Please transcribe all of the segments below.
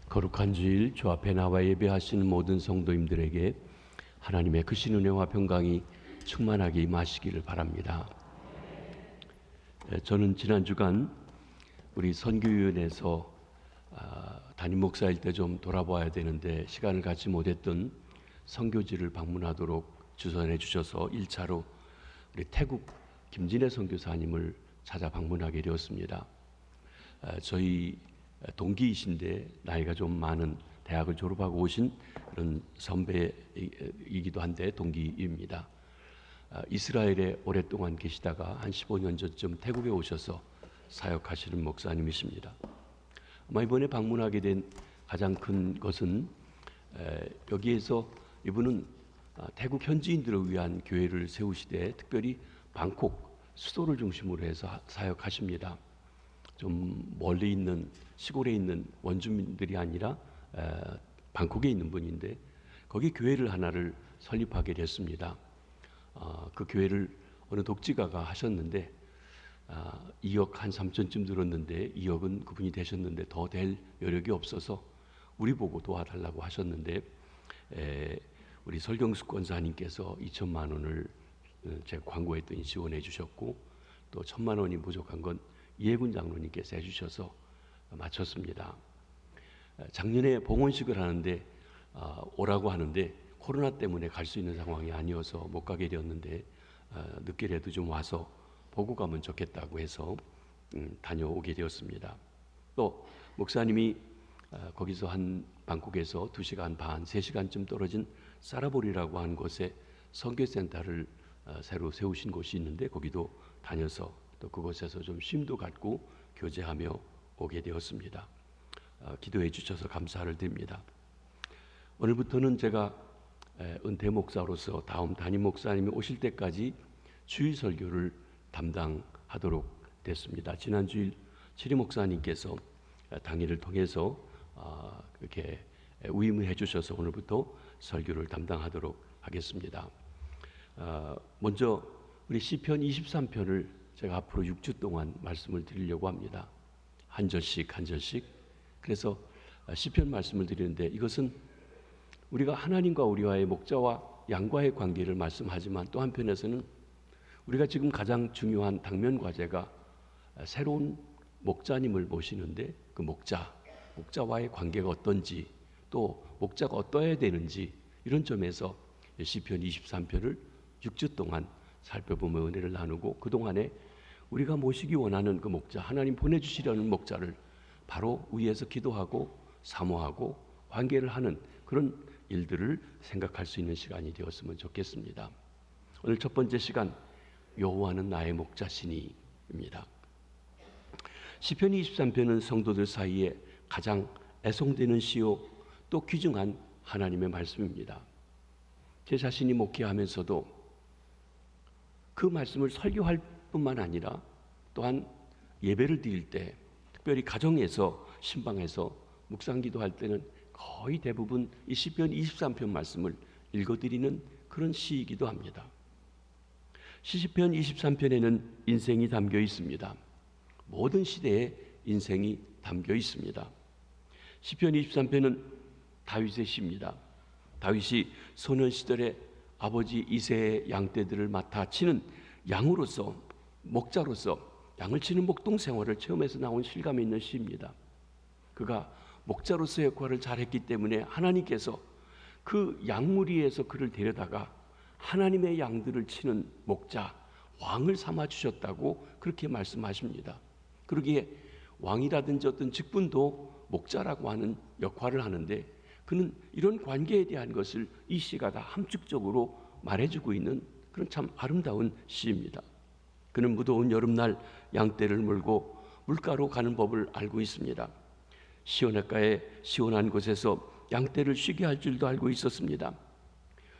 거룩한 주일 주 앞에 나와 예배하시는 모든 성도님들에게 하나님의 크신 은혜와 평강이 충만하게 임하시기를 바랍니다. 저는 지난 주간 우리 선교위원회에서 담임 목사일 때 좀 돌아봐야 되는데 시간을 갖지 못했던 선교지를 방문하도록 주선해 주셔서 1차로 우리 태국 김진애 선교사님을 찾아 방문하게 되었습니다. 저희 동기이신데 나이가 좀 많은 대학을 졸업하고 오신 그런 선배이기도 한데 동기입니다. 이스라엘에 오랫동안 계시다가 한 15년 전쯤 태국에 오셔서 사역하시는 목사님이십니다. 아마 이번에 방문하게 된 가장 큰 것은 여기에서 이분은 태국 현지인들을 위한 교회를 세우시되 특별히 방콕 수도를 중심으로 해서 사역하십니다. 좀 멀리 있는 시골에 있는 원주민들이 아니라 방콕에 있는 분인데 거기 교회를 하나를 설립하게 됐습니다. 그 교회를 어느 독지가가 하셨는데 2억 한 3천쯤 들었는데 2억은 그분이 되셨는데 더 될 여력이 없어서 우리 보고 도와달라고 하셨는데 우리 설경숙 권사님께서 2천만 원을 제가 광고했더니 지원해 주셨고 또 1,000만 원이 부족한 건 이해군 장로님께서 해주셔서 마쳤습니다. 작년에 봉헌식을 하는데 오라고 하는데 코로나 때문에 갈 수 있는 상황이 아니어서 못 가게 되었는데 늦게라도 좀 와서 보고 가면 좋겠다고 해서 다녀오게 되었습니다. 또 목사님이 거기서 한 방콕에서 2시간 반, 3시간쯤 떨어진 사라보리라고 하는 곳에 선교센터를 새로 세우신 곳이 있는데 거기도 다녀서 또 그곳에서 좀 쉼도 갖고 교제하며 오게 되었습니다. 기도해 주셔서 감사를 드립니다. 오늘부터는 제가 은퇴 목사로서 다음 담임 목사님이 오실 때까지 주일 설교를 담당하도록 됐습니다. 지난 주일 치리 목사님께서 당일을 통해서 그렇게 위임해 주셔서 오늘부터 설교를 담당하도록 하겠습니다. 먼저 우리 시편 23편을 제가 앞으로 6주 동안 말씀을 드리려고 합니다. 한 절씩 한 절씩. 그래서 시편 말씀을 드리는데 이것은 우리가 하나님과 우리와의 목자와 양과의 관계를 말씀하지만 또 한편에서는 우리가 지금 가장 중요한 당면 과제가 새로운 목자님을 모시는데 그 목자와의 관계가 어떤지 또 목자가 어떠해야 되는지 이런 점에서 시편 23편을 6주 동안 살펴보며 은혜를 나누고 그동안에 우리가 모시기 원하는 그 목자, 하나님 보내주시려는 목자를 바로 위에서 기도하고 사모하고 관계를 하는 그런 일들을 생각할 수 있는 시간이 되었으면 좋겠습니다. 오늘 첫 번째 시간, 여호와는 나의 목자시니입니다. 시편 23편은 성도들 사이에 가장 애송되는 시요 또 귀중한 하나님의 말씀입니다. 제 자신이 목회하면서도 그 말씀을 설교할 뿐만 아니라 또한 예배를 드릴 때 특별히 가정에서 신방에서 묵상기도 할 때는 거의 대부분 이 시편 23편 말씀을 읽어드리는 그런 시이기도 합니다. 시편 23편에는 인생이 담겨 있습니다. 모든 시대에 인생이 담겨 있습니다. 시편 23편은 다윗의 시입니다. 다윗이 소년 시절에 아버지 이새의 양떼들을 맡아 치는 양으로서 목자로서 양을 치는 목동 생활을 체험해서 나온 실감이 있는 시입니다. 그가 목자로서 역할을 잘했기 때문에 하나님께서 그 양무리에서 그를 데려다가 하나님의 양들을 치는 목자, 왕을 삼아 주셨다고 그렇게 말씀하십니다. 그러기에 왕이라든지 어떤 직분도 목자라고 하는 역할을 하는데 그는 이런 관계에 대한 것을 이 시가 다 함축적으로 말해주고 있는 그런 참 아름다운 시입니다. 그는 무더운 여름날 양떼를 몰고 물가로 가는 법을 알고 있습니다. 시온가에 시원한 곳에서 양떼를 쉬게 할 줄도 알고 있었습니다.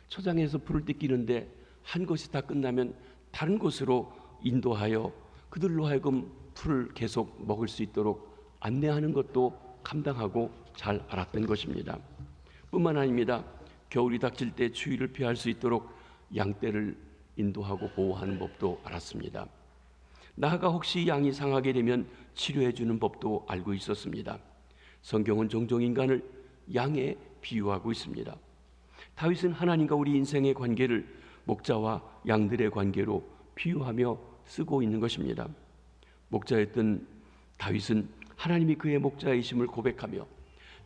초장에서 풀을 뜯기는데 한 곳이 다 끝나면 다른 곳으로 인도하여 그들로 하여금 풀을 계속 먹을 수 있도록 안내하는 것도 감당하고 잘 알았던 것입니다. 뿐만 아닙니다. 겨울이 닥칠 때 추위를 피할 수 있도록 양떼를 인도하고 보호하는 법도 알았습니다. 나아가 혹시 양이 상하게 되면 치료해 주는 법도 알고 있었습니다. 성경은 종종 인간을 양에 비유하고 있습니다. 다윗은 하나님과 우리 인생의 관계를 목자와 양들의 관계로 비유하며 쓰고 있는 것입니다. 목자였던 다윗은 하나님이 그의 목자이심을 고백하며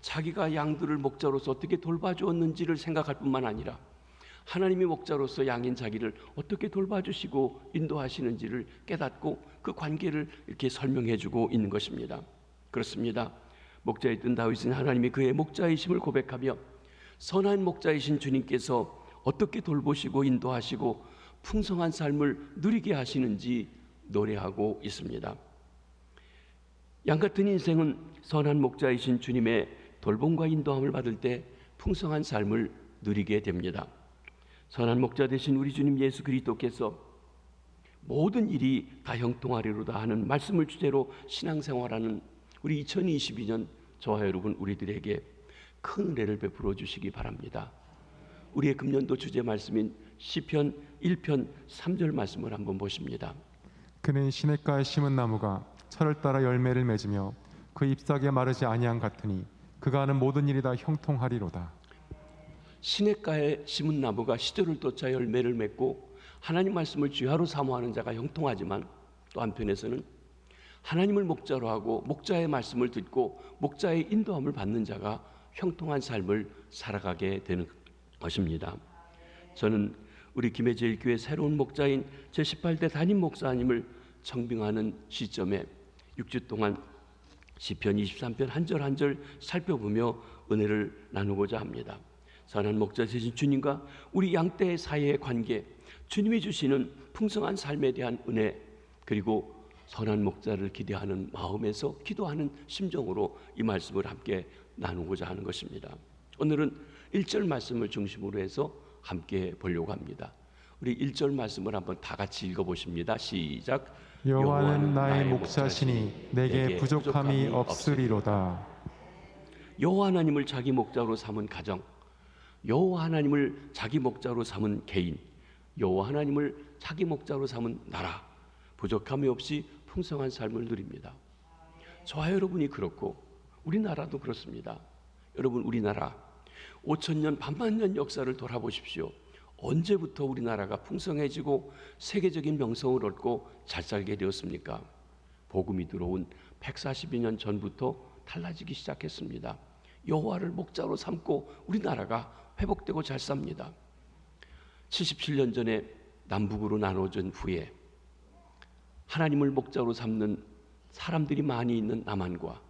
자기가 양들을 목자로서 어떻게 돌봐주었는지를 생각할 뿐만 아니라 하나님이 목자로서 양인 자기를 어떻게 돌봐주시고 인도하시는지를 깨닫고 그 관계를 이렇게 설명해주고 있는 것입니다. 그렇습니다. 목자였던 다윗은 하나님이 그의 목자이심을 고백하며 선한 목자이신 주님께서 어떻게 돌보시고 인도하시고 풍성한 삶을 누리게 하시는지 노래하고 있습니다. 양 같은 인생은 선한 목자이신 주님의 돌봄과 인도함을 받을 때 풍성한 삶을 누리게 됩니다. 선한 목자 되신 우리 주님 예수 그리스도께서 모든 일이 다 형통하리로다 하는 말씀을 주제로 신앙생활하는 우리 2022년 저와 여러분 우리들에게 큰 은혜를 베풀어 주시기 바랍니다. 우리의 금년도 주제 말씀인 시편 1편 3절 말씀을 한번 보십니다. 그는 시냇가에 심은 나무가 철을 따라 열매를 맺으며 그 잎사귀가 마르지 아니함 같으니 그가 하는 모든 일이 다 형통하리로다. 시냇가에 심은 나무가 시절을 쫓아 열매를 맺고 하나님 말씀을 쥐하로 사모하는 자가 형통하지만 또 한편에서는 하나님을 목자로 하고 목자의 말씀을 듣고 목자의 인도함을 받는 자가 형통한 삶을 살아가게 되는 것입니다. 저는 우리 김해제일교회 새로운 목자인 제18대 담임 목사님을 청빙하는 시점에 6주 동안 시편 23편 한 절 한 절 살펴보며 은혜를 나누고자 합니다. 선한 목자 되신 주님과 우리 양떼 사이의 관계, 주님이 주시는 풍성한 삶에 대한 은혜, 그리고 선한 목자를 기대하는 마음에서 기도하는 심정으로 이 말씀을 함께 나누고자 하는 것입니다. 오늘은 1절 말씀을 중심으로 해서 함께 보려고 합니다. 우리 1절 말씀을 한번 다 같이 읽어보십니다. 시작. 여호와는 나의 목자시니 내게 부족함이 없으리로다. 여호와 하나님을 자기 목자로 삼은 가정, 여호와 하나님을 자기 목자로 삼은 개인, 여호와 하나님을 자기 목자로 삼은 나라, 부족함이 없이 풍성한 삶을 누립니다. 저와 여러분이 그렇고 우리나라도 그렇습니다. 여러분, 우리나라 5천년 반만년 역사를 돌아보십시오. 언제부터 우리나라가 풍성해지고 세계적인 명성을 얻고 잘 살게 되었습니까? 복음이 들어온 142년 전부터 달라지기 시작했습니다. 여호와를 목자로 삼고 우리나라가 회복되고 잘 삽니다. 77년 전에 남북으로 나눠진 후에 하나님을 목자로 삼는 사람들이 많이 있는 남한과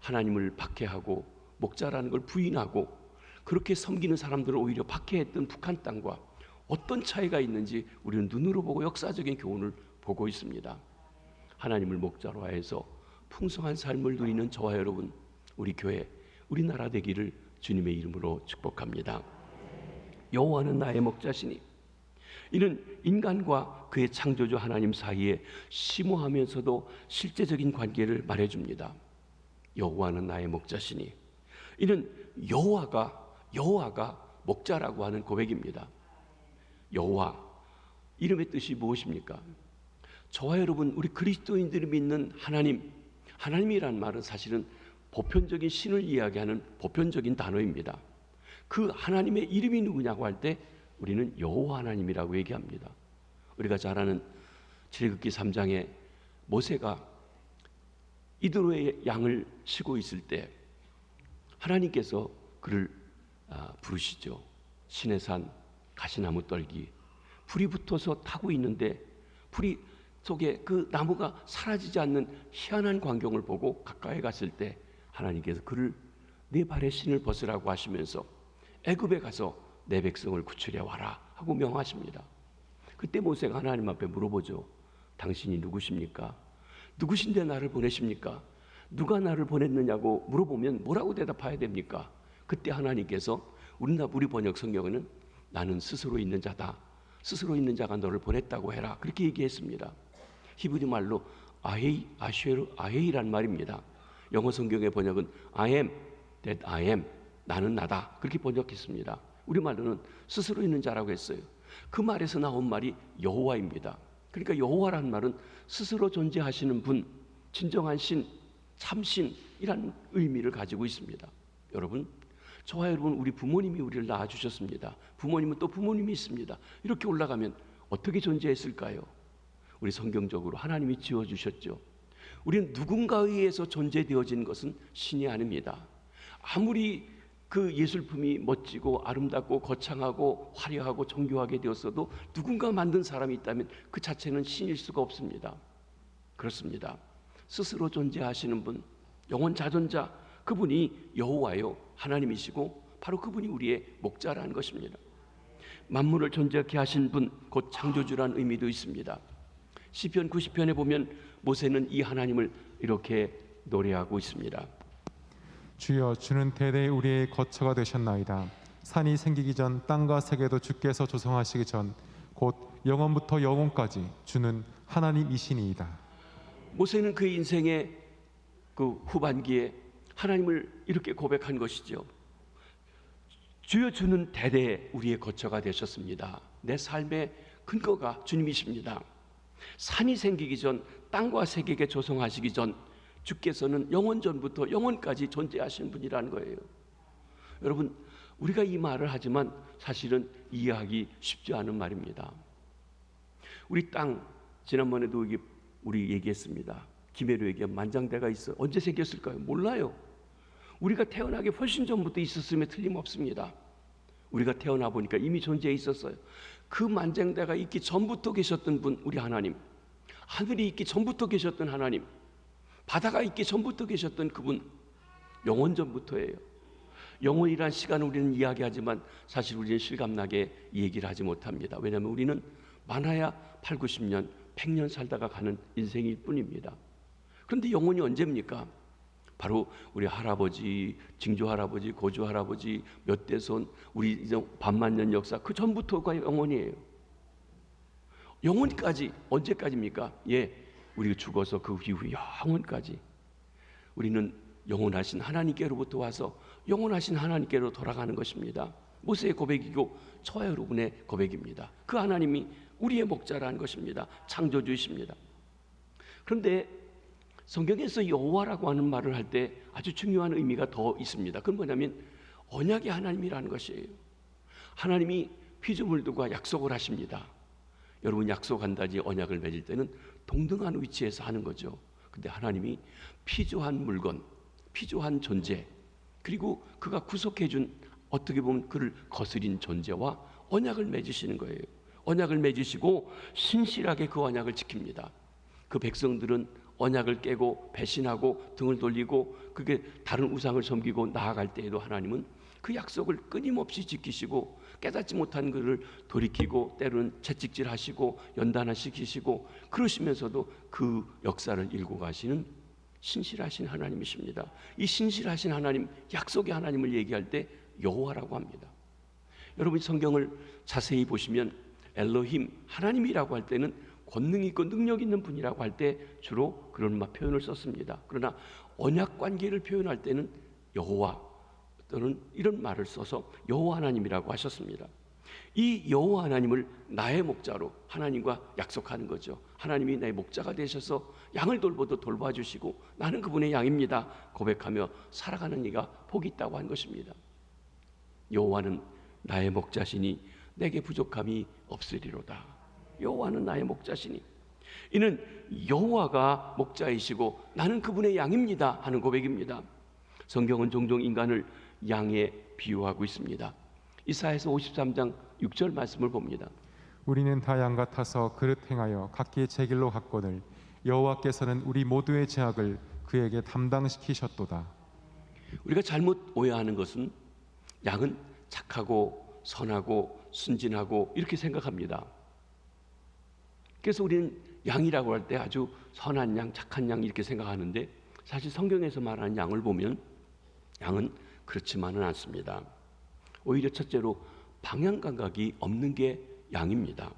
하나님을 박해하고 목자라는 걸 부인하고 그렇게 섬기는 사람들을 오히려 박해했던 북한 땅과 어떤 차이가 있는지 우리는 눈으로 보고 역사적인 교훈을 보고 있습니다. 하나님을 목자로 하여서 풍성한 삶을 누리는 저와 여러분, 우리 교회, 우리나라 되기를 주님의 이름으로 축복합니다. 여호와는 나의 목자시니, 이는 인간과 그의 창조주 하나님 사이에 심오하면서도 실제적인 관계를 말해줍니다. 여호와는 나의 목자시니, 이는 여호와가 목자라고 하는 고백입니다. 여호와, 이름의 뜻이 무엇입니까? 저와 여러분, 우리 그리스도인들이 믿는 하나님이란 말은 사실은 보편적인 신을 이야기하는 보편적인 단어입니다. 그 하나님의 이름이 누구냐고 할 때 우리는 여호와 하나님이라고 얘기합니다. 우리가 잘 아는 출애굽기 3장에 모세가 이드로의 양을 치고 있을 때 하나님께서 그를 부르시죠. 시내산 가시나무 떨기, 불이 붙어서 타고 있는데 불이 속에 그 나무가 사라지지 않는 희한한 광경을 보고 가까이 갔을 때 하나님께서 그를 네 발의 신을 벗으라고 하시면서 애굽에 가서 내 백성을 구출해 와라 하고 명하십니다. 그때 모세가 하나님 앞에 물어보죠. 당신이 누구십니까? 누구신데 나를 보내십니까? 누가 나를 보냈느냐고 물어보면 뭐라고 대답해야 됩니까? 그때 하나님께서 우리 번역 성경에는 나는 스스로 있는 자다, 스스로 있는 자가 너를 보냈다고 해라, 그렇게 얘기했습니다. 히브리 말로 아헤이란 말입니다. 영어 성경의 번역은 I am that I am, 나는 나다, 그렇게 번역했습니다. 우리말로는 스스로 있는 자라고 했어요. 그 말에서 나온 말이 여호와입니다. 그러니까 여호와라는 말은 스스로 존재하시는 분, 진정한 신, 참신이란 의미를 가지고 있습니다. 여러분, 저와 여러분, 우리 부모님이 우리를 낳아주셨습니다. 부모님은 또 부모님이 있습니다. 이렇게 올라가면 어떻게 존재했을까요? 우리 성경적으로 하나님이 지어주셨죠. 우리는 누군가에 의해서 존재되어진 것은 신이 아닙니다. 아무리 그 예술품이 멋지고 아름답고 거창하고 화려하고 정교하게 되었어도 누군가 만든 사람이 있다면 그 자체는 신일 수가 없습니다. 그렇습니다. 스스로 존재하시는 분, 영원 자존자, 그분이 여호와요, 하나님이시고 바로 그분이 우리의 목자라는 것입니다. 만물을 존재케 하신 분, 곧 창조주라는 의미도 있습니다. 시편 90편에 보면 모세는 이 하나님을 이렇게 노래하고 있습니다. 주여, 주는 대대 우리의 거처가 되셨나이다. 산이 생기기 전 땅과 세계도 주께서 조성하시기 전 곧 영원부터 영원까지 주는 하나님이시니이다. 모세는 그 인생의 그 후반기에 하나님을 이렇게 고백한 것이죠. 주여, 주는 대대 우리의 거처가 되셨습니다. 내 삶의 근거가 주님이십니다. 산이 생기기 전, 땅과 세계에 조성하시기 전 주께서는 영원전부터 영원까지 존재하신 분이라는 거예요. 여러분, 우리가 이 말을 하지만 사실은 이해하기 쉽지 않은 말입니다. 우리 땅, 지난번에도 우리 얘기했습니다. 김해로에게 만장대가 있어. 언제 생겼을까요? 몰라요. 우리가 태어나기 훨씬 전부터 있었음에 틀림없습니다. 우리가 태어나 보니까 이미 존재해 있었어요. 그 만장대가 있기 전부터 계셨던 분, 우리 하나님, 하늘이 있기 전부터 계셨던 하나님, 바다가 있기 전부터 계셨던 그분, 영원 전부터예요. 영원이란 시간을 우리는 이야기하지만 사실 우리는 실감나게 얘기를 하지 못합니다. 왜냐하면 우리는 많아야 8, 90년, 100년 살다가 가는 인생일 뿐입니다. 그런데 영원이 언제입니까? 바로 우리 할아버지, 징조 할아버지, 고조 할아버지, 몇 대손, 우리 이제 반만년 역사, 그 전부터가 영원이에요. 영원까지 언제까지입니까? 우리가 죽어서 그 이후 영원까지 우리는 영원하신 하나님께로부터 와서 영원하신 하나님께로 돌아가는 것입니다. 모세의 고백이고 저와 여러분의 고백입니다. 그 하나님이 우리의 목자라는 것입니다. 창조주이십니다. 그런데 성경에서 여호와라고 하는 말을 할 때 아주 중요한 의미가 더 있습니다. 그건 뭐냐면 언약의 하나님이라는 것이에요. 하나님이 피조물들과 약속을 하십니다. 여러분, 약속한다지 언약을 맺을 때는 동등한 위치에서 하는 거죠. 근데 하나님이 피조한 물건, 피조한 존재, 그리고 그가 구속해준 어떻게 보면 그를 거스린 존재와 언약을 맺으시는 거예요. 언약을 맺으시고 신실하게 그 언약을 지킵니다. 그 백성들은 언약을 깨고 배신하고 등을 돌리고 그게 다른 우상을 섬기고 나아갈 때에도 하나님은 그 약속을 끊임없이 지키시고 깨닫지 못한 그를 돌이키고 때로는 채찍질하시고 연단시키시고 그러시면서도 그 역사를 일고 가시는 신실하신 하나님이십니다. 이 신실하신 하나님, 약속의 하나님을 얘기할 때 여호와라고 합니다. 여러분, 성경을 자세히 보시면 엘로힘, 하나님이라고 할 때는 권능 있고 능력 있는 분이라고 할 때 주로 그런 표현을 썼습니다. 그러나 언약 관계를 표현할 때는 여호와 또는 이런 말을 써서 여호와 하나님이라고 하셨습니다. 이 여호와 하나님을 나의 목자로 하나님과 약속하는 거죠. 하나님이 나의 목자가 되셔서 양을 돌보듯 돌봐주시고 나는 그분의 양입니다 고백하며 살아가는 이가 복이 있다고 한 것입니다. 여호와는 나의 목자시니 내게 부족함이 없으리로다. 여호와는 나의 목자시니, 이는 여호와가 목자이시고 나는 그분의 양입니다 하는 고백입니다. 성경은 종종 인간을 양에 비유하고 있습니다. 이사야서 53장 6절 말씀을 봅니다. 우리는 다 양 같아서 그릇 행하여 각기 제 길로 갔거늘 여호와께서는 우리 모두의 죄악을 그에게 담당시키셨도다. 우리가 잘못 오해하는 것은 양은 착하고 선하고 순진하고 이렇게 생각합니다. 그래서 우리는 양이라고 할 때 아주 선한 양, 착한 양 이렇게 생각하는데 사실 성경에서 말하는 양을 보면 양은 그렇지만은 않습니다. 오히려 첫째로 방향 감각이 없는 게 양입니다.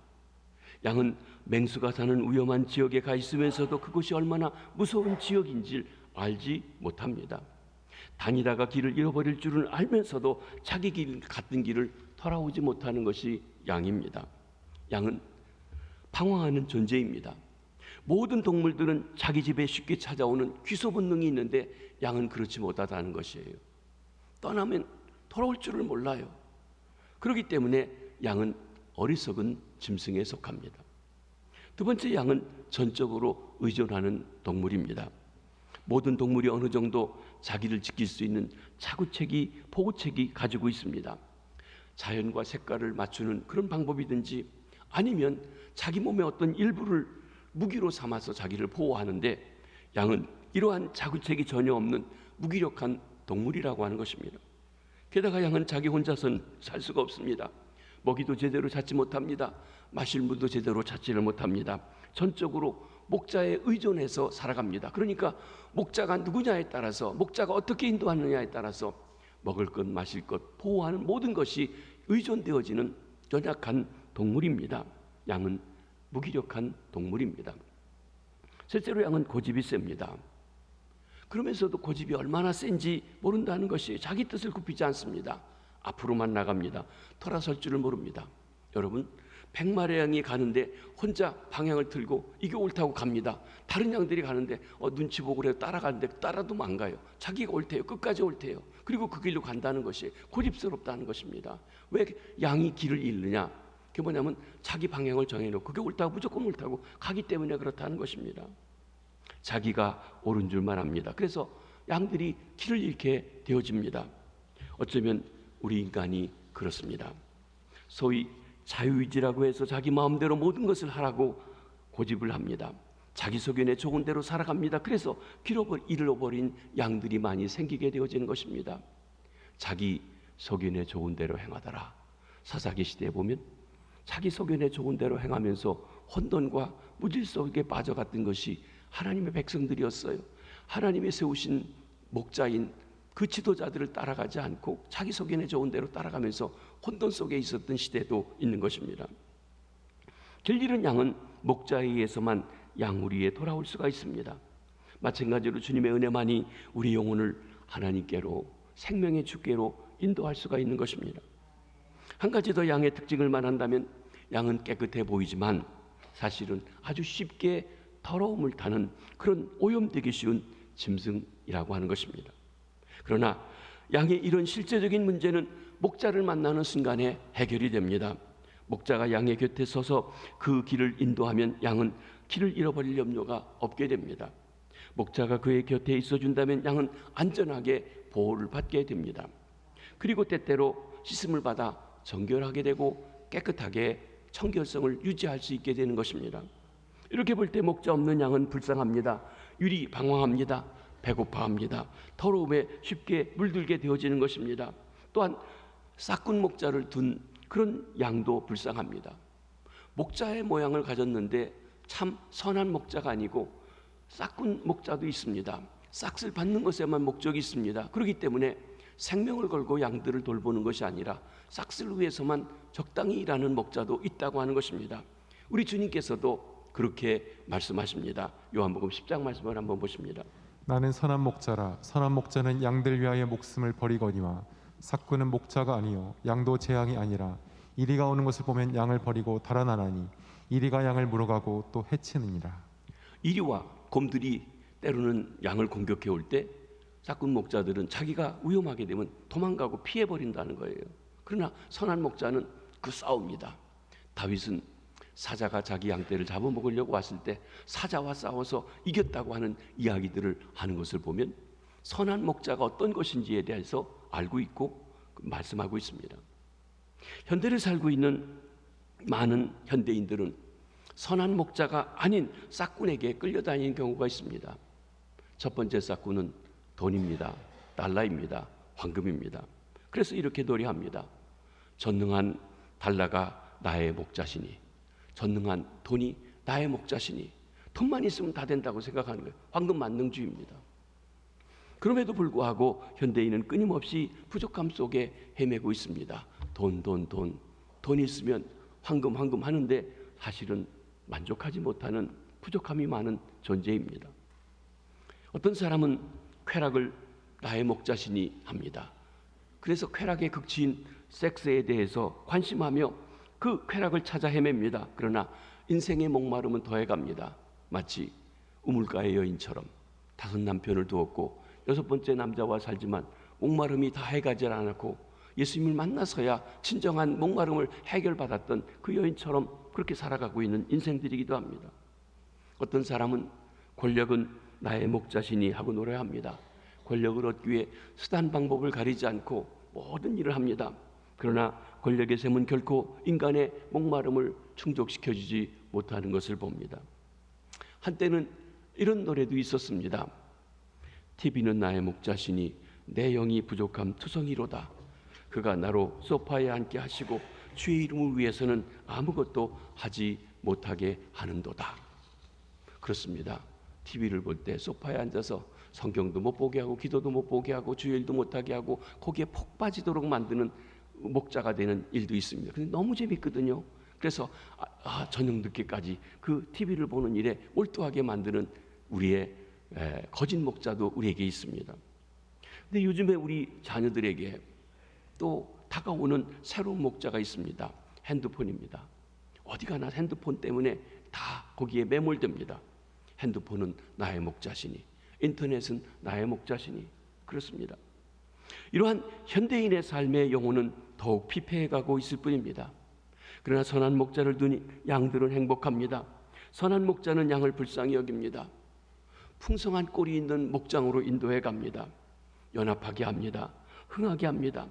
양은 맹수가 사는 위험한 지역에 가 있으면서도 그곳이 얼마나 무서운 지역인지 알지 못합니다. 다니다가 길을 잃어버릴 줄은 알면서도 자기 길 갔던 길을 돌아오지 못하는 것이 양입니다. 양은 방황하는 존재입니다. 모든 동물들은 자기 집에 쉽게 찾아오는 귀소 본능이 있는데 양은 그렇지 못하다는 것이에요. 떠나면 돌아올 줄을 몰라요. 그렇기 때문에 양은 어리석은 짐승에 속합니다. 두 번째, 양은 전적으로 의존하는 동물입니다. 모든 동물이 어느 정도 자기를 지킬 수 있는 차구책이, 보호책이 가지고 있습니다. 자연과 색깔을 맞추는 그런 방법이든지 아니면 자기 몸의 어떤 일부를 무기로 삼아서 자기를 보호하는데, 양은 이러한 자구책이 전혀 없는 무기력한 동물이라고 하는 것입니다. 게다가 양은 자기 혼자서는 살 수가 없습니다. 먹이도 제대로 찾지 못합니다. 마실 물도 제대로 찾지를 못합니다. 전적으로 목자에 의존해서 살아갑니다. 그러니까 목자가 누구냐에 따라서, 목자가 어떻게 인도하느냐에 따라서 먹을 것, 마실 것, 보호하는 모든 것이 의존되어지는 연약한 동물입니다. 양은 무기력한 동물입니다. 실제로 양은 고집이 셉니다. 그러면서도 고집이 얼마나 센지 모른다는 것이, 자기 뜻을 굽히지 않습니다. 앞으로만 나갑니다. 돌아설 줄을 모릅니다. 여러분, 100마리의 양이 가는데 혼자 방향을 틀고 이게 옳다고 갑니다. 다른 양들이 가는데 눈치 보고 그래 따라가는데 따라도 안 가요. 자기가 옳대요. 끝까지 옳대요. 그리고 그 길로 간다는 것이 고집스럽다는 것입니다. 왜 양이 길을 잃느냐? 그게 뭐냐면 자기 방향을 정해놓고 그게 옳다고, 무조건 옳다고 가기 때문에 그렇다는 것입니다. 자기가 옳은 줄만 압니다. 그래서 양들이 길을 잃게 되어집니다. 어쩌면 우리 인간이 그렇습니다. 소위 자유의지라고 해서 자기 마음대로 모든 것을 하라고 고집을 합니다. 자기 소견에 좋은 대로 살아갑니다. 그래서 잃어버린 양들이 많이 생기게 되어지는 것입니다. 자기 소견에 좋은 대로 행하더라. 사사기 시대에 보면 자기 소견에 좋은 대로 행하면서 혼돈과 무질 속에 빠져갔던 것이 하나님의 백성들이었어요. 하나님의 세우신 목자인 그 지도자들을 따라가지 않고 자기 소견에 좋은 대로 따라가면서 혼돈 속에 있었던 시대도 있는 것입니다. 길 잃은 양은 목자에 의해서만 양우리에 돌아올 수가 있습니다. 마찬가지로 주님의 은혜만이 우리 영혼을 하나님께로, 생명의 주께로 인도할 수가 있는 것입니다. 한 가지 더 양의 특징을 말한다면, 양은 깨끗해 보이지만 사실은 아주 쉽게 더러움을 타는 그런 오염되기 쉬운 짐승이라고 하는 것입니다. 그러나 양의 이런 실제적인 문제는 목자를 만나는 순간에 해결이 됩니다. 목자가 양의 곁에 서서 그 길을 인도하면 양은 길을 잃어버릴 염려가 없게 됩니다. 목자가 그의 곁에 있어준다면 양은 안전하게 보호를 받게 됩니다. 그리고 때때로 씻음을 받아 정결하게 되고 깨끗하게 청결성을 유지할 수 있게 되는 것입니다. 이렇게 볼 때 목자 없는 양은 불쌍합니다. 유리 방황합니다. 배고파합니다. 더러움에 쉽게 물들게 되어지는 것입니다. 또한 싹군 목자를 둔 그런 양도 불쌍합니다. 목자의 모양을 가졌는데 참 선한 목자가 아니고 싹군 목자도 있습니다. 싹을 받는 것에만 목적이 있습니다. 그렇기 때문에 생명을 걸고 양들을 돌보는 것이 아니라 싹을 위해서만 적당히 일하는 목자도 있다고 하는 것입니다. 우리 주님께서도 그렇게 말씀하십니다. 요한복음 10장 말씀을 한번 보십니다. 나는 선한 목자라. 선한 목자는 양들 위하여 목숨을 버리거니와 삭구는 목자가 아니요 양도 재앙이 아니라 이리가 오는 것을 보면 양을 버리고 달아나나니 이리가 양을 물어가고 또 해치느니라. 이리와 곰들이 때로는 양을 공격해 올 때 삭군 목자들은 자기가 위험하게 되면 도망가고 피해버린다는 거예요. 그러나 선한 목자는 그 싸웁니다. 다윗은 사자가 자기 양떼를 잡아먹으려고 왔을 때 사자와 싸워서 이겼다고 하는 이야기들을 하는 것을 보면 선한 목자가 어떤 것인지에 대해서 알고 있고 말씀하고 있습니다. 현대를 살고 있는 많은 현대인들은 선한 목자가 아닌 싹군에게 끌려다니는 경우가 있습니다. 첫 번째 싹군은 돈입니다. 달러입니다. 황금입니다. 그래서 이렇게 노래합니다. 전능한 달러가 나의 목자시니, 전능한 돈이 나의 목자시니, 돈만 있으면 다 된다고 생각하는 거예요. 황금 만능주의입니다. 그럼에도 불구하고 현대인은 끊임없이 부족함 속에 헤매고 있습니다. 돈 있으면 황금 하는데 사실은 만족하지 못하는 부족함이 많은 존재입니다. 어떤 사람은 쾌락을 나의 목자시니 합니다. 그래서 쾌락의 극치인 섹스에 대해서 관심하며 그 쾌락을 찾아 헤맵니다. 그러나 인생의 목마름은 더해갑니다. 마치 우물가의 여인처럼 5 남편을 두었고 6번째 남자와 살지만 목마름이 다 해가지 않았고 예수님을 만나서야 진정한 목마름을 해결받았던 그 여인처럼 그렇게 살아가고 있는 인생들이기도 합니다. 어떤 사람은 권력은 나의 목자시니 하고 노래합니다. 권력을 얻기 위해 수단 방법을 가리지 않고 모든 일을 합니다. 그러나 권력의 셈은 결코 인간의 목마름을 충족시켜주지 못하는 것을 봅니다. 한때는 이런 노래도 있었습니다. TV는 나의 목자시니 내 영이 부족함 투성이로다. 그가 나로 소파에 앉게 하시고 주의 이름을 위해서는 아무것도 하지 못하게 하는도다. 그렇습니다. TV를 볼 때 소파에 앉아서 성경도 못 보게 하고 기도도 못 보게 하고 주의 일도 못하게 하고 거기에 폭 빠지도록 만드는 목자가 되는 일도 있습니다. 근데 너무 재밌거든요. 그래서 저녁 늦게까지 그 TV를 보는 일에 몰두하게 만드는 우리의 거짓 목자도 우리에게 있습니다. 근데 요즘에 우리 자녀들에게 또 다가오는 새로운 목자가 있습니다. 핸드폰입니다. 어디 가나 핸드폰 때문에 다 거기에 매몰됩니다. 핸드폰은 나의 목자시니, 인터넷은 나의 목자시니, 그렇습니다. 이러한 현대인의 삶의 영혼은 더욱 피폐해가고 있을 뿐입니다. 그러나 선한 목자를 두니 양들은 행복합니다. 선한 목자는 양을 불쌍히 여깁니다. 풍성한 꼴이 있는 목장으로 인도해 갑니다. 연합하게 합니다. 흥하게 합니다.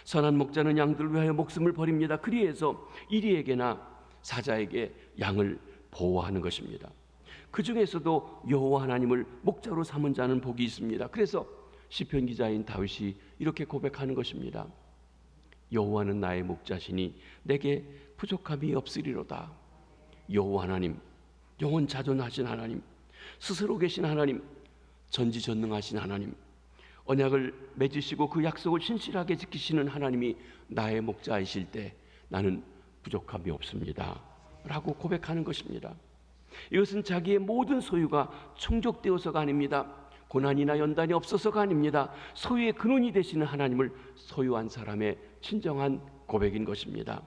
선한 목자는 양들을 위하여 목숨을 버립니다. 그리해서 이리에게나 사자에게 양을 보호하는 것입니다. 그 중에서도 여호와 하나님을 목자로 삼은 자는 복이 있습니다. 그래서 시편 기자인 다윗이 이렇게 고백하는 것입니다. 여호와는 나의 목자시니 내게 부족함이 없으리로다. 여호와 하나님, 영원 자존하신 하나님, 스스로 계신 하나님, 전지전능하신 하나님, 언약을 맺으시고 그 약속을 신실하게 지키시는 하나님이 나의 목자이실 때 나는 부족함이 없습니다 라고 고백하는 것입니다. 이것은 자기의 모든 소유가 충족되어서가 아닙니다. 고난이나 연단이 없어서가 아닙니다. 소유의 근원이 되시는 하나님을 소유한 사람의 진정한 고백인 것입니다.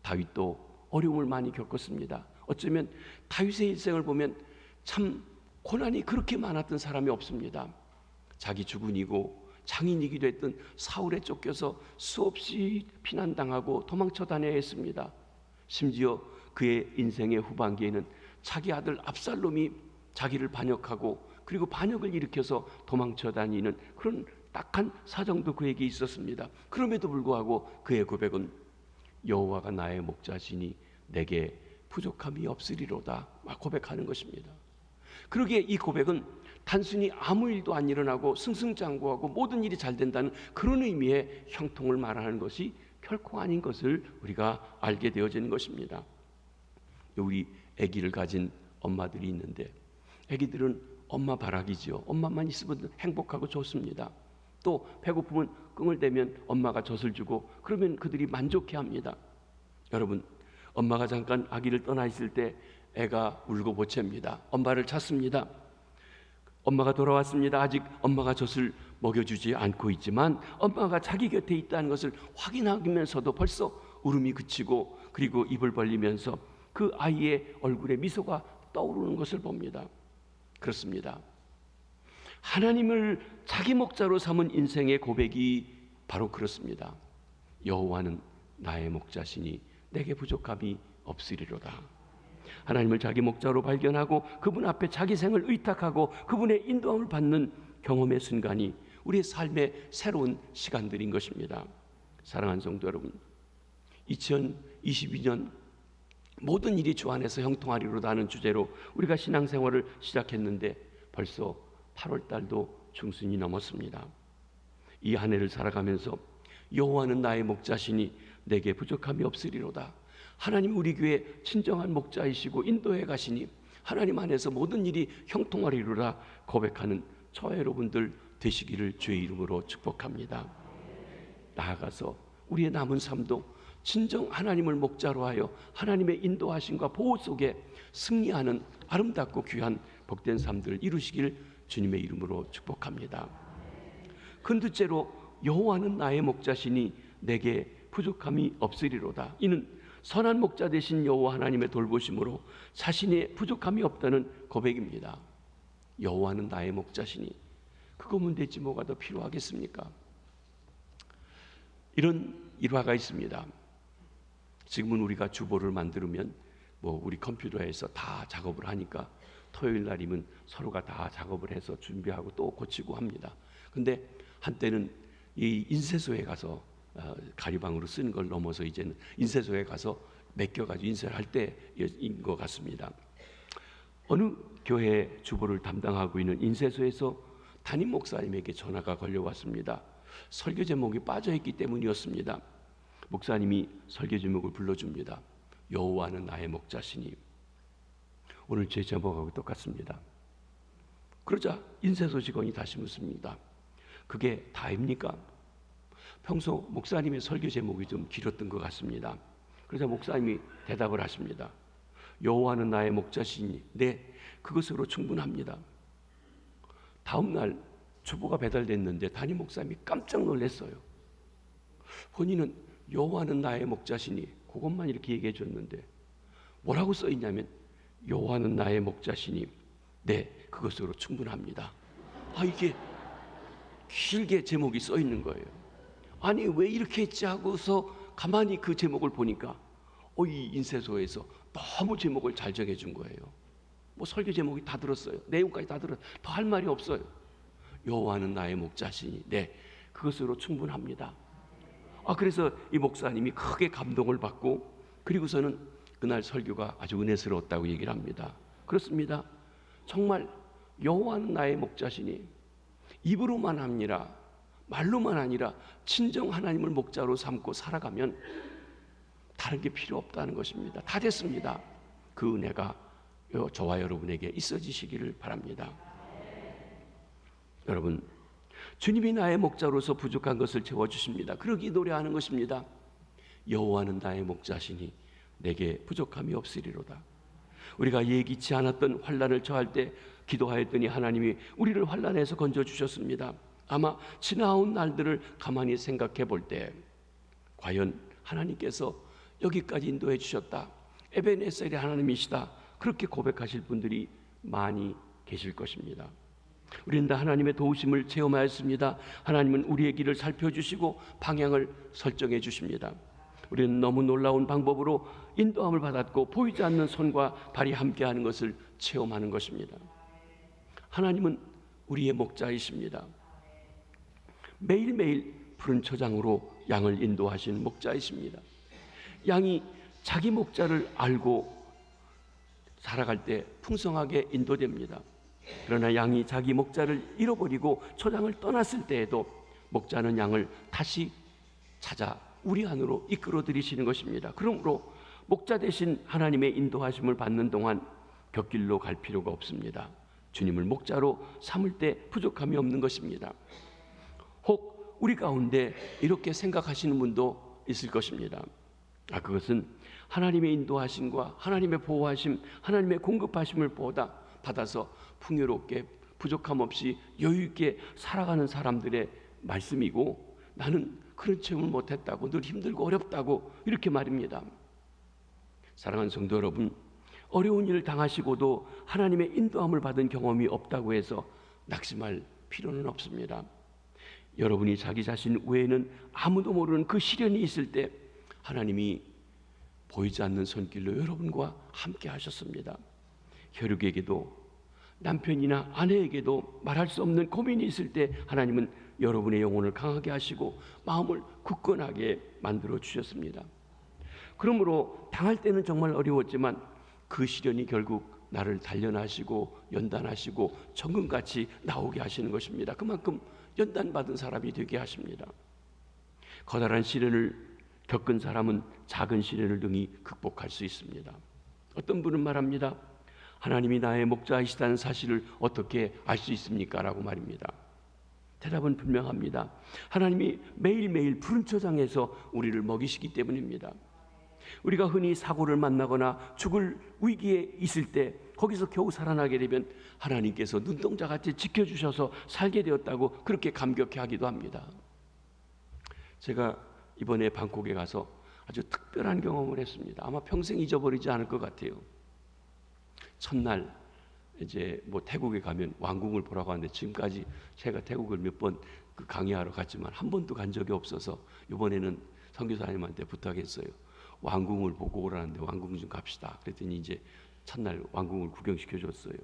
다윗도 어려움을 많이 겪었습니다. 어쩌면 다윗의 일생을 보면 참 고난이 그렇게 많았던 사람이 없습니다. 자기 주군이고 장인이기도 했던 사울에 쫓겨서 수없이 피난당하고 도망쳐 다녀야 했습니다. 심지어 그의 인생의 후반기에는 자기 아들 압살롬이 자기를 반역하고 그리고 반역을 일으켜서 도망쳐 다니는 그런 딱한 사정도 그에게 있었습니다. 그럼에도 불구하고 그의 고백은 여호와가 나의 목자시니 내게 부족함이 없으리로다 막 고백하는 것입니다. 그러기에 이 고백은 단순히 아무 일도 안 일어나고 승승장구하고 모든 일이 잘 된다는 그런 의미의 형통을 말하는 것이 결코 아닌 것을 우리가 알게 되어지는 것입니다. 우리 아기를 가진 엄마들이 있는데 아기들은 엄마 바라기지요. 엄마만 있으면 행복하고 좋습니다. 또 배고프면 끙을 대면 엄마가 젖을 주고 그러면 그들이 만족해합니다. 여러분, 엄마가 잠깐 아기를 떠나 있을 때 애가 울고 보챕니다. 엄마를 찾습니다. 엄마가 돌아왔습니다. 아직 엄마가 젖을 먹여주지 않고 있지만 엄마가 자기 곁에 있다는 것을 확인하면서도 벌써 울음이 그치고 그리고 입을 벌리면서 그 아이의 얼굴에 미소가 떠오르는 것을 봅니다. 그렇습니다. 하나님을 자기 목자로 삼은 인생의 고백이 바로 그렇습니다. 여호와는 나의 목자시니 내게 부족함이 없으리로다. 하나님을 자기 목자로 발견하고 그분 앞에 자기 생을 의탁하고 그분의 인도함을 받는 경험의 순간이 우리의 삶의 새로운 시간들인 것입니다. 사랑하는 성도 여러분, 2022년 모든 일이 주 안에서 형통하리로다 하는 주제로 우리가 신앙생활을 시작했는데 벌써 8월 달도 중순이 넘었습니다. 이 한 해를 살아가면서 여호와는 나의 목자시니 내게 부족함이 없으리로다. 하나님 우리 교회 친정한 목자이시고 인도해 가시니 하나님 안에서 모든 일이 형통하리로다 고백하는 저와 여러분들 되시기를 주의 이름으로 축복합니다. 나아가서 우리의 남은 삶도 진정 하나님을 목자로 하여 하나님의 인도하심과 보호 속에 승리하는 아름답고 귀한 복된 삶들 이루시길 주님의 이름으로 축복합니다. 근두째로 여호와는 나의 목자시니 내게 부족함이 없으리로다. 이는 선한 목자 되신 여호와 하나님의 돌보심으로 자신의 부족함이 없다는 고백입니다. 여호와는 나의 목자시니 그거면 되지 뭐가 더 필요하겠습니까? 이런 일화가 있습니다. 지금은 우리가 주보를 만들면 우리 컴퓨터에서 다 작업을 하니까 토요일 날이면 서로가 다 작업을 해서 준비하고 또 고치고 합니다. 근데 한때는 이 인쇄소에 가서 가리방으로 쓰는 걸 넘어서 이제는 인쇄소에 가서 맡겨가지고 인쇄를 할 때인 것 같습니다. 어느 교회 주보를 담당하고 있는 인쇄소에서 담임 목사님에게 전화가 걸려왔습니다. 설교 제목이 빠져있기 때문이었습니다. 목사님이 설교 제목을 불러줍니다. 여호와는 나의 목자시니. 오늘 제 제목하고 똑같습니다. 그러자 인쇄소 직원이 다시 묻습니다. 그게 다입니까? 평소 목사님의 설교 제목이 좀 길었던 것 같습니다. 그러자 목사님이 대답을 하십니다. 여호와는 나의 목자시니 네, 그것으로 충분합니다. 다음 날 주보가 배달됐는데 담임 목사님이 깜짝 놀랐어요. 본인은 여호와는 나의 목자시니 그것만 이렇게 얘기해 줬는데 뭐라고 써 있냐면 여호와는 나의 목자시니 네, 그것으로 충분합니다. 이게 길게 제목이 써 있는 거예요. 아니 왜 이렇게 했지 하고서 가만히 그 제목을 보니까 이 인쇄소에서 너무 제목을 잘 정해준 거예요. 설교 제목이 다 들었어요. 내용까지 다 들었어요. 더 할 말이 없어요. 여호와는 나의 목자시니 네, 그것으로 충분합니다. 그래서 이 목사님이 크게 감동을 받고 그리고서는 그날 설교가 아주 은혜스러웠다고 얘기를 합니다. 그렇습니다. 정말 여호와는 나의 목자시니 입으로만 아니라 말로만 아니라 친정 하나님을 목자로 삼고 살아가면 다른 게 필요 없다는 것입니다. 다 됐습니다. 그 은혜가 저와 여러분에게 있어지시기를 바랍니다. 여러분, 주님이 나의 목자로서 부족한 것을 채워주십니다. 그러기 노래하는 것입니다. 여호와는 나의 목자시니 내게 부족함이 없으리로다. 우리가 예기치 않았던 환난을 처할 때 기도하였더니 하나님이 우리를 환난에서 건져주셨습니다. 아마 지나온 날들을 가만히 생각해 볼 때 과연 하나님께서 여기까지 인도해 주셨다, 에베네셀의 하나님이시다, 그렇게 고백하실 분들이 많이 계실 것입니다. 우리는 다 하나님의 도우심을 체험하였습니다. 하나님은 우리의 길을 살펴주시고 방향을 설정해 주십니다. 우리는 너무 놀라운 방법으로 인도함을 받았고 보이지 않는 손과 발이 함께하는 것을 체험하는 것입니다. 하나님은 우리의 목자이십니다. 매일매일 푸른 초장으로 양을 인도하시는 목자이십니다. 양이 자기 목자를 알고 살아갈 때 풍성하게 인도됩니다. 그러나 양이 자기 목자를 잃어버리고 초장을 떠났을 때에도 목자는 양을 다시 찾아 우리 안으로 이끌어 들이시는 것입니다. 그러므로 목자 대신 하나님의 인도하심을 받는 동안 곁길로 갈 필요가 없습니다. 주님을 목자로 삼을 때 부족함이 없는 것입니다. 혹 우리 가운데 이렇게 생각하시는 분도 있을 것입니다. 그것은 하나님의 인도하심과 하나님의 보호하심, 하나님의 공급하심을 받아서 풍요롭게 부족함 없이 여유 있게 살아가는 사람들의 말씀이고, 나는 그런 체험을 못했다고, 늘 힘들고 어렵다고 이렇게 말입니다. 사랑하는 성도 여러분, 어려운 일을 당하시고도 하나님의 인도함을 받은 경험이 없다고 해서 낙심할 필요는 없습니다. 여러분이 자기 자신 외에는 아무도 모르는 그 시련이 있을 때 하나님이 보이지 않는 손길로 여러분과 함께 하셨습니다. 혈육에게도 남편이나 아내에게도 말할 수 없는 고민이 있을 때 하나님은 여러분의 영혼을 강하게 하시고 마음을 굳건하게 만들어 주셨습니다. 그러므로 당할 때는 정말 어려웠지만 그 시련이 결국 나를 단련하시고 연단하시고 정금같이 나오게 하시는 것입니다. 그만큼 연단받은 사람이 되게 하십니다. 커다란 시련을 겪은 사람은 작은 시련을 능히 극복할 수 있습니다. 어떤 분은 말합니다. 하나님이 나의 목자이시다는 사실을 어떻게 알 수 있습니까? 라고 말입니다. 대답은 분명합니다. 하나님이 매일매일 푸른 초장에서 우리를 먹이시기 때문입니다. 우리가 흔히 사고를 만나거나 죽을 위기에 있을 때 거기서 겨우 살아나게 되면 하나님께서 눈동자같이 지켜주셔서 살게 되었다고 그렇게 감격해 하기도 합니다. 제가 이번에 방콕에 가서 아주 특별한 경험을 했습니다. 아마 평생 잊어버리지 않을 것 같아요. 첫날 이제 뭐 태국에 가면 왕궁을 보라고 하는데, 지금까지 제가 태국을 몇 번 그 강의하러 갔지만 한 번도 간 적이 없어서 이번에는 선교사님한테 부탁했어요. 왕궁을 보고 오라는데 왕궁 좀 갑시다. 그랬더니 이제 첫날 왕궁을 구경시켜 줬어요.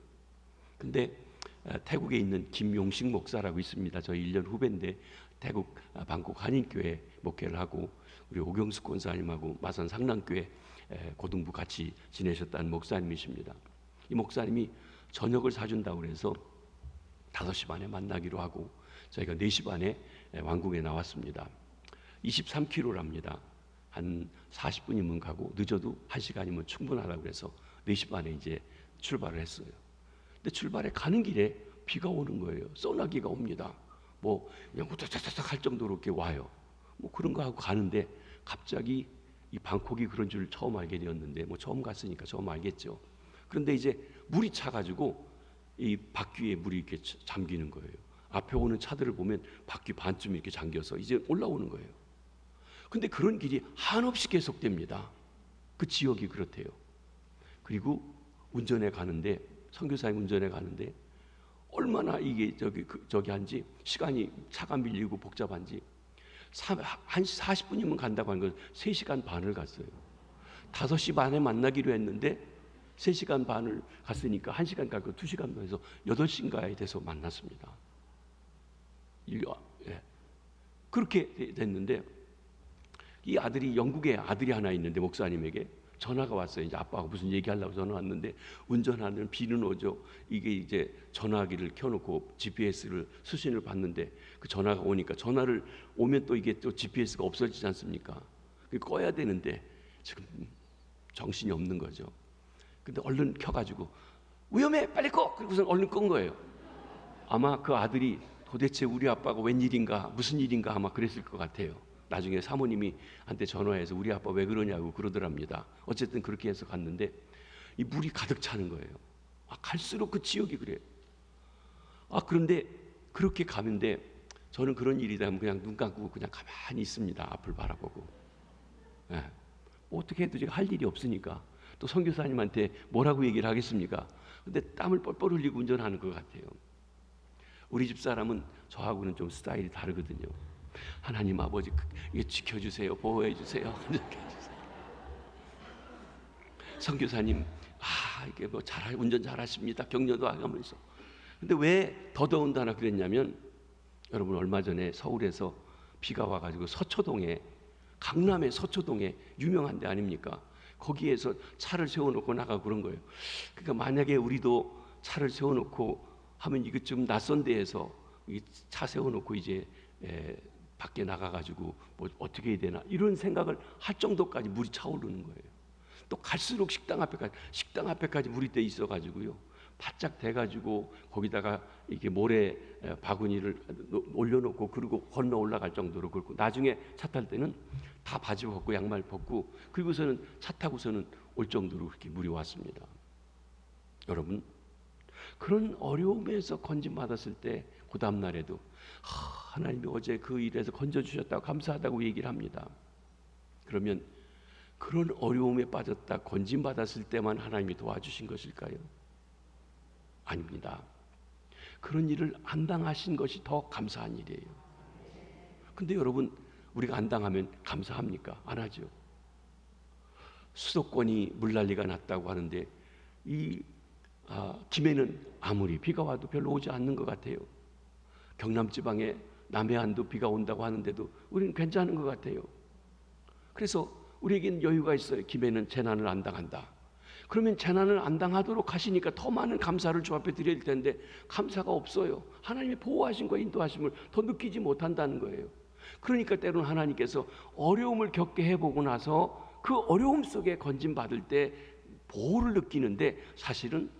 근데 태국에 있는 김용식 목사라고 있습니다. 저 1년 후배인데 태국 방콕 한인교회 목회를 하고, 우리 오경숙 권사님하고 마산 상랑교회 고등부 같이 지내셨다는 목사님이십니다. 이 목사님이 저녁을 사준다고 그래서 5시 반에 만나기로 하고 저희가 4시 반에 왕궁에 나왔습니다. 23km랍니다. 한 40분이면 가고 늦어도 1시간이면 충분하다고 그래서 4시 반에 이제 출발을 했어요. 근데 출발에 가는 길에 비가 오는 거예요. 소나기가 옵니다. 뭐 그냥 우다다닥 할 정도로 이렇게 와요. 뭐 그런 거 하고 가는데 갑자기 이 방콕이 그런 줄 처음 알게 되었는데, 뭐 처음 갔으니까 처음 알겠죠. 그런데 이제 물이 차가지고 이 바퀴에 물이 이렇게 잠기는 거예요. 앞에 오는 차들을 보면 바퀴 반쯤 이렇게 잠겨서 이제 올라오는 거예요. 근데 그런 길이 한없이 계속됩니다. 그 지역이 그렇대요. 그리고 운전해 가는데, 선교사님 운전해 가는데 얼마나 이게 저기 한지, 시간이 차가 밀리고 복잡한지, 한 40분이면 간다고 하는 건 3시간 반을 갔어요. 5시 반에 만나기로 했는데 3시간 반을 갔으니까 1시간 가고 2시간 더 해서 8시인가에 돼서 만났습니다. 그렇게 됐는데, 이 아들이, 영국에 아들이 하나 있는데 목사님에게 전화가 왔어요. 이제 아빠가 무슨 얘기하려고 전화 왔는데, 운전하는 비는 오죠. 이게 이제 전화기를 켜놓고 GPS를 수신을 받는데, 그 전화가 오니까, 전화를 오면 또 이게 또 GPS가 없어지지 않습니까? 꺼야 되는데 지금 정신이 없는 거죠. 근데 얼른 켜가지고 위험해 빨리 꺼! 그리고서 얼른 끈 거예요. 아마 그 아들이 도대체 우리 아빠가 웬일인가, 무슨 일인가 아마 그랬을 것 같아요. 나중에 사모님이 한테 전화해서 우리 아빠 왜 그러냐고 그러더랍니다. 어쨌든 그렇게 해서 갔는데 이 물이 가득 차는 거예요. 갈수록 그 지역이 그래요. 그런데 그렇게 가는데 저는 그런 일이 되면 그냥 눈 감고 그냥 가만히 있습니다. 앞을 바라보고. 뭐 어떻게 해도 제가 할 일이 없으니까 또 선교사님한테 뭐라고 얘기를 하겠습니까? 근데 땀을 뻘뻘 흘리고 운전하는 것 같아요. 우리 집 사람은 저하고는 좀 스타일이 다르거든요. 하나님 아버지 이게 지켜주세요, 보호해 주세요. 선교사님 이게 뭐 운전 잘하십니다. 격려도 하면서. 근데 왜 더더군다나 그랬냐면, 여러분 얼마 전에 서울에서 비가 와가지고 서초동에, 강남의 서초동에 유명한 데 아닙니까? 거기에서 차를 세워놓고 나가고 그런 거예요. 그러니까 만약에 우리도 차를 세워놓고 하면 이거 좀 낯선 데에서 차 세워놓고 이제 밖에 나가가지고 뭐 어떻게 해야 되나 이런 생각을 할 정도까지 물이 차오르는 거예요. 또 갈수록 식당 앞에까지 물이 돼 있어가지고요, 바짝 돼가지고 거기다가 이렇게 모래 바구니를 올려놓고 그리고 건너 올라갈 정도로, 그렇고 나중에 차 탈 때는 다 바지 벗고 양말 벗고 그리고서는 차 타고서는 올 정도로 그렇게 물이 왔습니다. 여러분, 그런 어려움에서 건짐 받았을 때 그 다음 날에도 하나님이 어제 그 일에서 건져주셨다고 감사하다고 얘기를 합니다. 그러면 그런 어려움에 빠졌다 건짐 받았을 때만 하나님이 도와주신 것일까요? 아닙니다. 그런 일을 안 당하신 것이 더 감사한 일이에요. 근데 여러분, 우리가 안 당하면 감사합니까? 안 하죠. 수도권이 물난리가 났다고 하는데 김해는 아무리 비가 와도 별로 오지 않는 것 같아요. 경남지방에 남해안도 비가 온다고 하는데도 우리는 괜찮은 것 같아요. 그래서 우리에겐 여유가 있어요. 김해는 재난을 안 당한다. 그러면 재난을 안 당하도록 하시니까 더 많은 감사를 주 앞에 드려야 될 텐데 감사가 없어요. 하나님의 보호하심과 인도하심을 더 느끼지 못한다는 거예요. 그러니까 때로는 하나님께서 어려움을 겪게 해보고 나서 그 어려움 속에 건짐받을 때 보호를 느끼는데, 사실은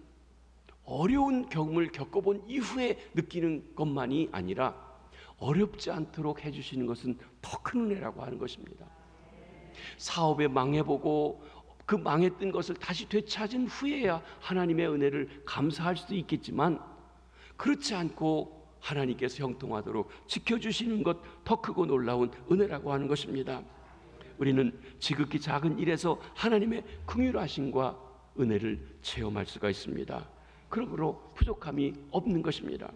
어려운 경험을 겪어본 이후에 느끼는 것만이 아니라 어렵지 않도록 해주시는 것은 더 큰 은혜라고 하는 것입니다. 사업에 망해보고 그 망했던 것을 다시 되찾은 후에야 하나님의 은혜를 감사할 수도 있겠지만, 그렇지 않고 하나님께서 형통하도록 지켜주시는 것 더 크고 놀라운 은혜라고 하는 것입니다. 우리는 지극히 작은 일에서 하나님의 긍휼하심과 은혜를 체험할 수가 있습니다. 그러므로 부족함이 없는 것입니다.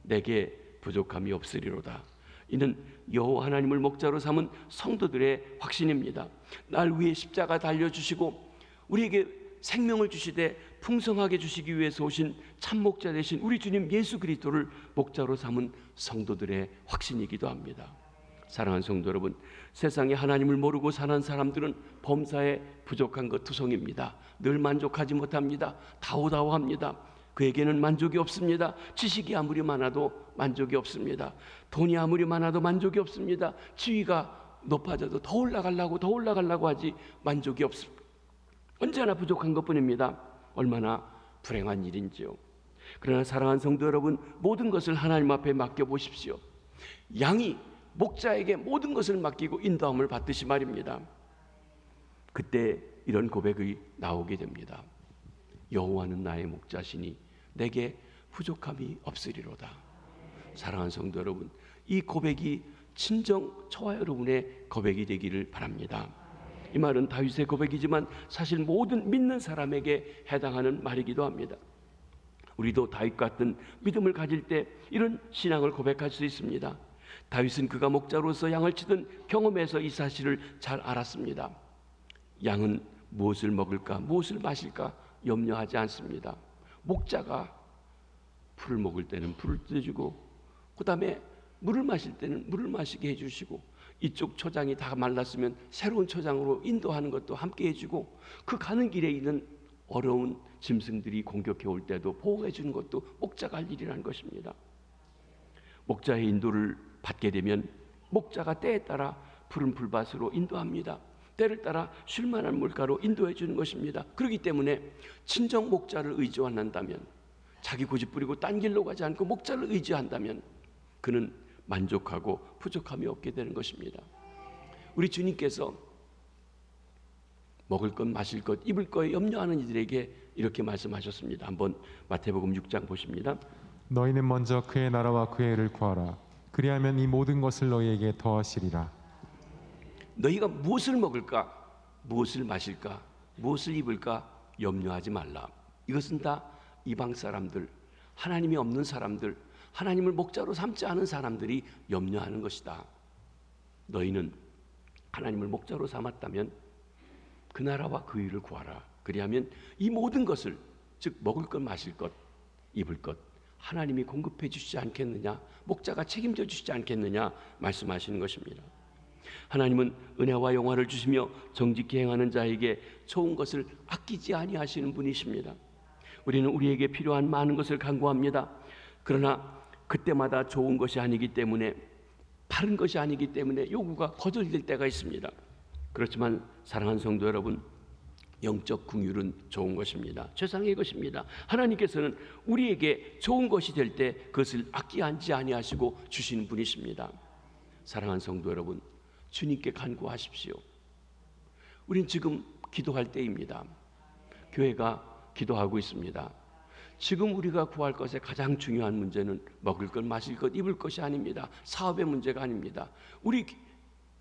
내게 부족함이 없으리로다. 이는 여호와 하나님을 목자로 삼은 성도들의 확신입니다. 날 위해 십자가 달려주시고 우리에게 생명을 주시되 풍성하게 주시기 위해서 오신 참목자 되신 우리 주님 예수 그리스도를 목자로 삼은 성도들의 확신이기도 합니다. 사랑하는 성도 여러분, 세상에 하나님을 모르고 사는 사람들은 범사에 부족한 것 투성입니다. 늘 만족하지 못합니다. 다오다오합니다. 그에게는 만족이 없습니다. 지식이 아무리 많아도 만족이 없습니다. 돈이 아무리 많아도 만족이 없습니다. 지위가 높아져도 더 올라가려고 하지 만족이 없습니다. 언제나 부족한 것뿐입니다. 얼마나 불행한 일인지요. 그러나 사랑하는 성도 여러분, 모든 것을 하나님 앞에 맡겨보십시오. 양이 목자에게 모든 것을 맡기고 인도함을 받듯이 말입니다. 그때 이런 고백이 나오게 됩니다. 여호와는 나의 목자시니 내게 부족함이 없으리로다. 사랑하는 성도 여러분, 이 고백이 친정 저와 여러분의 고백이 되기를 바랍니다. 이 말은 다윗의 고백이지만 사실 모든 믿는 사람에게 해당하는 말이기도 합니다. 우리도 다윗 같은 믿음을 가질 때 이런 신앙을 고백할 수 있습니다. 다윗은 그가 목자로서 양을 치던 경험에서 이 사실을 잘 알았습니다. 양은 무엇을 먹을까, 무엇을 마실까 염려하지 않습니다. 목자가 풀을 먹을 때는 풀을 뜯어주고, 그 다음에 물을 마실 때는 물을 마시게 해주시고, 이쪽 초장이 다 말랐으면 새로운 초장으로 인도하는 것도 함께 해주고, 그 가는 길에 있는 어려운 짐승들이 공격해 올 때도 보호해 주는 것도 목자가 할 일이라는 것입니다. 목자의 인도를 받게 되면 목자가 때에 따라 푸른 풀밭으로 인도합니다. 때를 따라 쉴만한 물가로 인도해 주는 것입니다. 그렇기 때문에 친정 목자를 의지한다면, 자기 고집 부리고 딴 길로 가지 않고 목자를 의지한다면 그는 만족하고 부족함이 없게 되는 것입니다. 우리 주님께서 먹을 것, 마실 것, 입을 것에 염려하는 이들에게 이렇게 말씀하셨습니다. 한번 마태복음 6장 보십니다. 너희는 먼저 그의 나라와 그의 의를 구하라. 그리하면 이 모든 것을 너희에게 더하시리라. 너희가 무엇을 먹을까, 무엇을 마실까, 무엇을 입을까 염려하지 말라. 이것은 다 이방 사람들, 하나님이 없는 사람들, 하나님을 목자로 삼지 않은 사람들이 염려하는 것이다. 너희는 하나님을 목자로 삼았다면 그 나라와 그 일을 구하라. 그리하면 이 모든 것을, 즉 먹을 것, 마실 것, 입을 것, 하나님이 공급해 주시지 않겠느냐, 목자가 책임져 주시지 않겠느냐 말씀하시는 것입니다. 하나님은 은혜와 영화를 주시며 정직히 행하는 자에게 좋은 것을 아끼지 아니하시는 분이십니다. 우리는 우리에게 필요한 많은 것을 간구합니다. 그러나 그때마다 좋은 것이 아니기 때문에, 바른 것이 아니기 때문에 요구가 거절될 때가 있습니다. 그렇지만 사랑하는 성도 여러분, 영적 긍휼은 좋은 것입니다. 최상의 것입니다. 하나님께서는 우리에게 좋은 것이 될 때 그것을 아끼지 아니하시고 주시는 분이십니다. 사랑하는 성도 여러분, 주님께 간구하십시오. 우린 지금 기도할 때입니다. 교회가 기도하고 있습니다. 지금 우리가 구할 것의 가장 중요한 문제는 먹을 것, 마실 것, 입을 것이 아닙니다. 사업의 문제가 아닙니다. 우리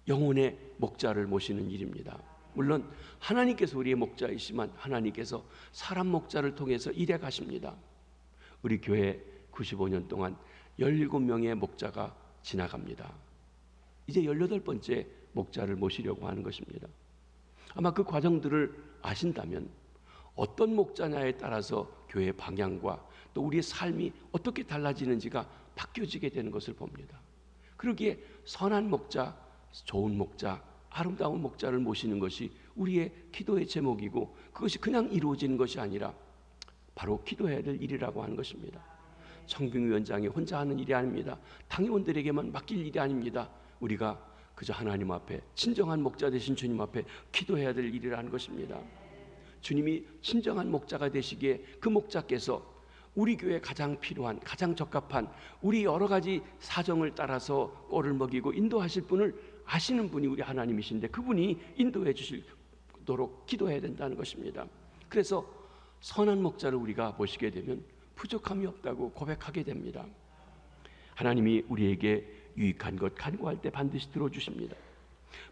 영혼의 목자를 모시는 일입니다. 물론 하나님께서 우리의 목자이시지만 하나님께서 사람 목자를 통해서 일해 가십니다. 우리 교회 95년 동안 17명의 목자가 지나갑니다. 이제 18번째 목자를 모시려고 하는 것입니다. 아마 그 과정들을 아신다면 어떤 목자냐에 따라서 교회의 방향과 또 우리의 삶이 어떻게 달라지는지가 바뀌어지게 되는 것을 봅니다. 그러기에 선한 목자, 좋은 목자, 아름다운 목자를 모시는 것이 우리의 기도의 제목이고, 그것이 그냥 이루어지는 것이 아니라 바로 기도해야 될 일이라고 하는 것입니다. 청빙위원장이 혼자 하는 일이 아닙니다. 당의원들에게만 맡길 일이 아닙니다. 우리가 그저 하나님 앞에, 진정한 목자 되신 주님 앞에 기도해야 될 일이라는 것입니다. 주님이 진정한 목자가 되시기에 그 목자께서 우리 교회에 가장 필요한, 가장 적합한 우리 여러 가지 사정을 따라서 꼴을 먹이고 인도하실 분을 아시는 분이 우리 하나님이신데, 그분이 인도해 주시도록 기도해야 된다는 것입니다. 그래서 선한 목자를 우리가 모시게 되면 부족함이 없다고 고백하게 됩니다. 하나님이 우리에게 유익한 것 간구할 때 반드시 들어주십니다.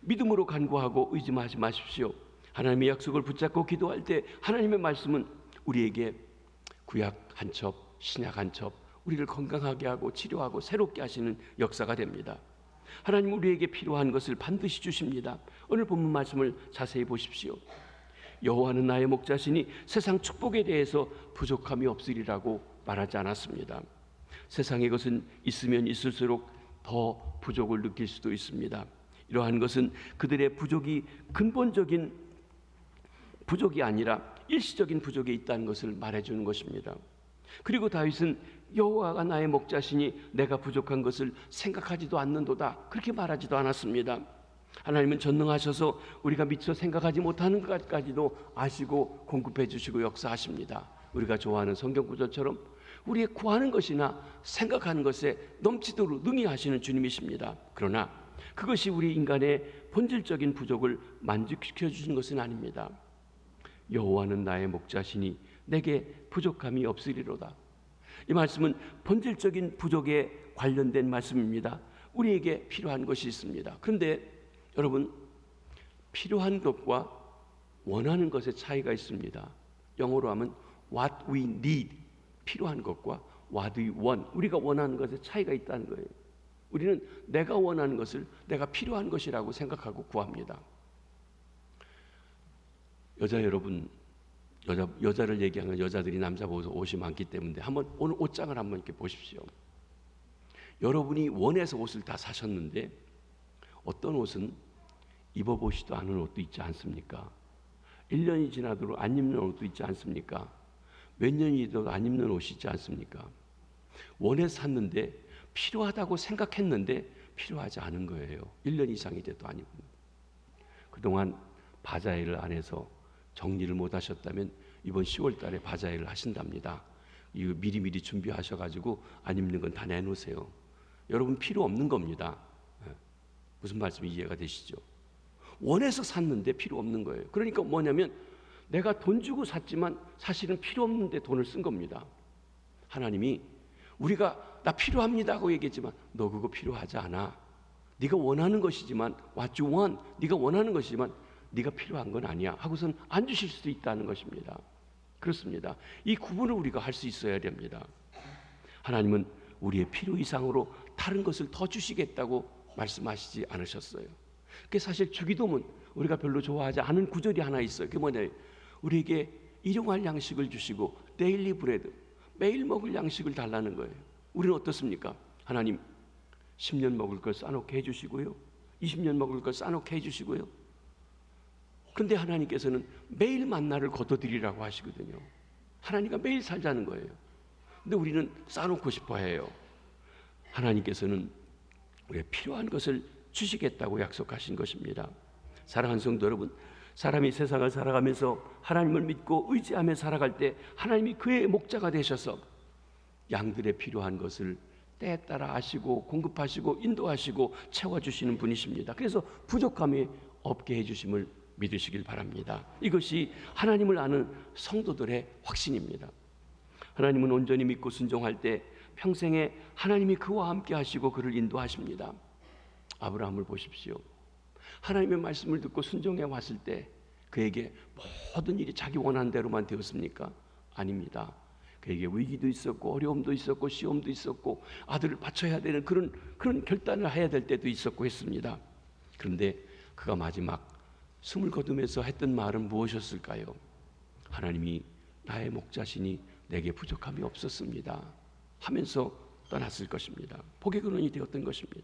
믿음으로 간구하고 의심하지 마십시오. 하나님의 약속을 붙잡고 기도할 때 하나님의 말씀은 우리에게 구약 한 첩, 신약 한 첩, 우리를 건강하게 하고 치료하고 새롭게 하시는 역사가 됩니다. 하나님 우리에게 필요한 것을 반드시 주십니다. 오늘 본문 말씀을 자세히 보십시오. 여호와는 나의 목자시니 세상 축복에 대해서 부족함이 없으리라고 말하지 않았습니다. 세상의 것은 있으면 있을수록 더 부족을 느낄 수도 있습니다. 이러한 것은 그들의 부족이 근본적인 부족이 아니라 일시적인 부족에 있다는 것을 말해주는 것입니다. 그리고 다윗은 여호와가 나의 목자시니 내가 부족한 것을 생각하지도 않는도다, 그렇게 말하지도 않았습니다. 하나님은 전능하셔서 우리가 미처 생각하지 못하는 것까지도 아시고 공급해 주시고 역사하십니다. 우리가 좋아하는 성경 구절처럼 우리의 구하는 것이나 생각하는 것에 넘치도록 능히 하시는 주님이십니다. 그러나 그것이 우리 인간의 본질적인 부족을 만족시켜 주시는 것은 아닙니다. 여호와는 나의 목자시니 내게 부족함이 없으리로다. 이 말씀은 본질적인 부족에 관련된 말씀입니다. 우리에게 필요한 것이 있습니다. 그런데 여러분, 필요한 것과 원하는 것의 차이가 있습니다. 영어로 하면 what we need, 필요한 것과 what we want, 우리가 원하는 것의 차이가 있다는 거예요. 우리는 내가 원하는 것을 내가 필요한 것이라고 생각하고 구합니다. 여자 여러분, 여자를 얘기하면 여자들이 남자 보고서 옷이 많기 때문에 한번 오늘 옷장을 한번 이렇게 보십시오. 여러분이 원해서 옷을 다 사셨는데 어떤 옷은 입어보지도 않은 옷도 있지 않습니까? 1년이 지나도록 안 입는 옷도 있지 않습니까? 몇 년이 돼도 안 입는 옷이 있지 않습니까? 원해서 샀는데 필요하다고 생각했는데 필요하지 않은 거예요. 1년 이상이 돼도 안 입는. 그동안 바자회를 안 해서 정리를 못 하셨다면 이번 10월 달에 바자회를 하신답니다. 이거 미리미리 준비하셔가지고 안 입는 건 다 내놓으세요. 여러분 필요 없는 겁니다. 무슨 말씀이 이해가 되시죠? 원해서 샀는데 필요 없는 거예요. 그러니까 뭐냐면 내가 돈 주고 샀지만 사실은 필요 없는데 돈을 쓴 겁니다. 하나님이 우리가 나 필요합니다 하고 얘기했지만 너 그거 필요하지 않아. 네가 원하는 것이지만 what you want, 네가 원하는 것이지만 네가 필요한 건 아니야 하고선 안 주실 수도 있다는 것입니다. 그렇습니다. 이 구분을 우리가 할 수 있어야 됩니다. 하나님은 우리의 필요 이상으로 다른 것을 더 주시겠다고 말씀하시지 않으셨어요. 그게 사실 주기도문 우리가 별로 좋아하지 않은 구절이 하나 있어요. 그게 뭐냐? 우리에게 일용할 양식을 주시고 데일리 브레드, 매일 먹을 양식을 달라는 거예요. 우리는 어떻습니까? 하나님 10년 먹을 걸 싸놓게 해주시고요, 20년 먹을 걸 싸놓게 해주시고요. 그런데 하나님께서는 매일 만나를 거둬드리라고 하시거든요. 하나님과 매일 살자는 거예요. 근데 우리는 싸놓고 싶어 해요. 하나님께서는 우리의 필요한 것을 주시겠다고 약속하신 것입니다. 사랑하는 성도 여러분, 사람이 세상을 살아가면서 하나님을 믿고 의지하며 살아갈 때 하나님이 그의 목자가 되셔서 양들의 필요한 것을 때에 따라 아시고 공급하시고 인도하시고 채워주시는 분이십니다. 그래서 부족함이 없게 해주심을 믿으시길 바랍니다. 이것이 하나님을 아는 성도들의 확신입니다. 하나님은 온전히 믿고 순종할 때 평생에 하나님이 그와 함께 하시고 그를 인도하십니다. 아브라함을 보십시오. 하나님의 말씀을 듣고 순종해 왔을 때 그에게 모든 일이 자기 원하는 대로만 되었습니까? 아닙니다. 그에게 위기도 있었고 어려움도 있었고 시험도 있었고 아들을 바쳐야 되는 그런 결단을 해야 될 때도 있었고 했습니다. 그런데 그가 마지막 숨을 거두면서 했던 말은 무엇이었을까요? 하나님이 나의 목자시니 내게 부족함이 없었습니다 하면서 떠났을 것입니다. 복의 근원이 되었던 것입니다.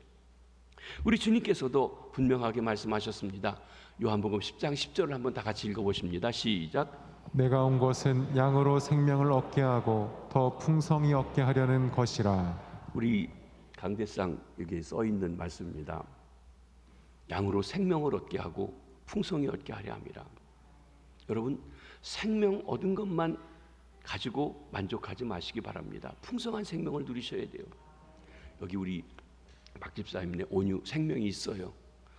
우리 주님께서도 분명하게 말씀하셨습니다. 요한복음 10장 10절을 한번 다 같이 읽어보십니다. 시작. 내가 온 것은 양으로 생명을 얻게 하고 더 풍성히 얻게 하려는 것이라. 우리 강대상 여기 써 있는 말씀입니다. 양으로 생명을 얻게 하고 풍성히 얻게 하려 함이라. 여러분, 생명 얻은 것만 가지고 만족하지 마시기 바랍니다. 풍성한 생명을 누리셔야 돼요. 여기 우리 박 집사님의 온유 생명이 있어요.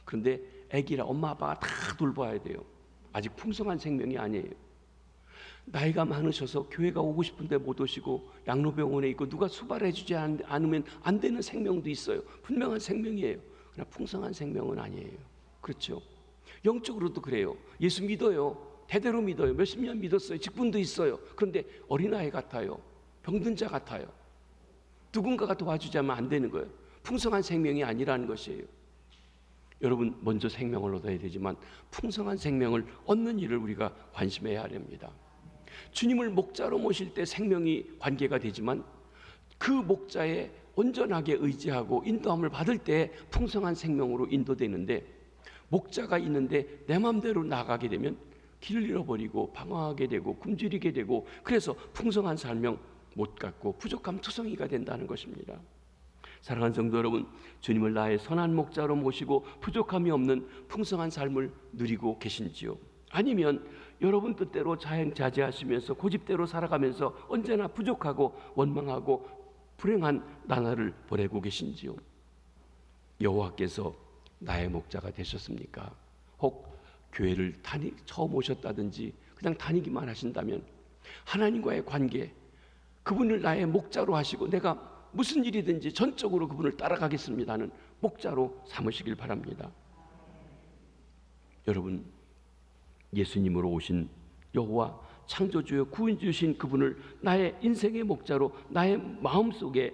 그런데 아기라 엄마 아빠가 다 돌봐야 돼요. 아직 풍성한 생명이 아니에요. 나이가 많으셔서 교회가 오고 싶은데 못 오시고 양로병원에 있고 누가 수발해 주지 않으면 안 되는 생명도 있어요. 분명한 생명이에요. 그러나 풍성한 생명은 아니에요. 그렇죠? 영적으로도 그래요. 예수 믿어요. 대대로 믿어요. 몇십 년 믿었어요. 직분도 있어요. 그런데 어린아이 같아요. 병든 자 같아요. 누군가가 도와주자면 안 되는 거예요. 풍성한 생명이 아니라는 것이에요. 여러분, 먼저 생명을 얻어야 되지만 풍성한 생명을 얻는 일을 우리가 관심해야 합니다. 주님을 목자로 모실 때 생명이 관계가 되지만 그 목자에 온전하게 의지하고 인도함을 받을 때 풍성한 생명으로 인도되는데, 목자가 있는데 내 마음대로 나가게 되면 길을 잃어버리고 방황하게 되고 굶주리게 되고, 그래서 풍성한 삶을 못 갖고 부족함 투성이가 된다는 것입니다. 사랑하는 성도 여러분, 주님을 나의 선한 목자로 모시고 부족함이 없는 풍성한 삶을 누리고 계신지요? 아니면 여러분 뜻대로 자행자재하시면서 고집대로 살아가면서 언제나 부족하고 원망하고 불행한 나날을 보내고 계신지요? 여호와께서 나의 목자가 되셨습니까? 혹 교회를 처음 오셨다든지 그냥 다니기만 하신다면 하나님과의 관계, 그분을 나의 목자로 하시고 내가 무슨 일이든지 전적으로 그분을 따라가겠습니다는 목자로 삼으시길 바랍니다. 여러분, 예수님으로 오신 여호와 창조주여 구원주신 그분을 나의 인생의 목자로 나의 마음속에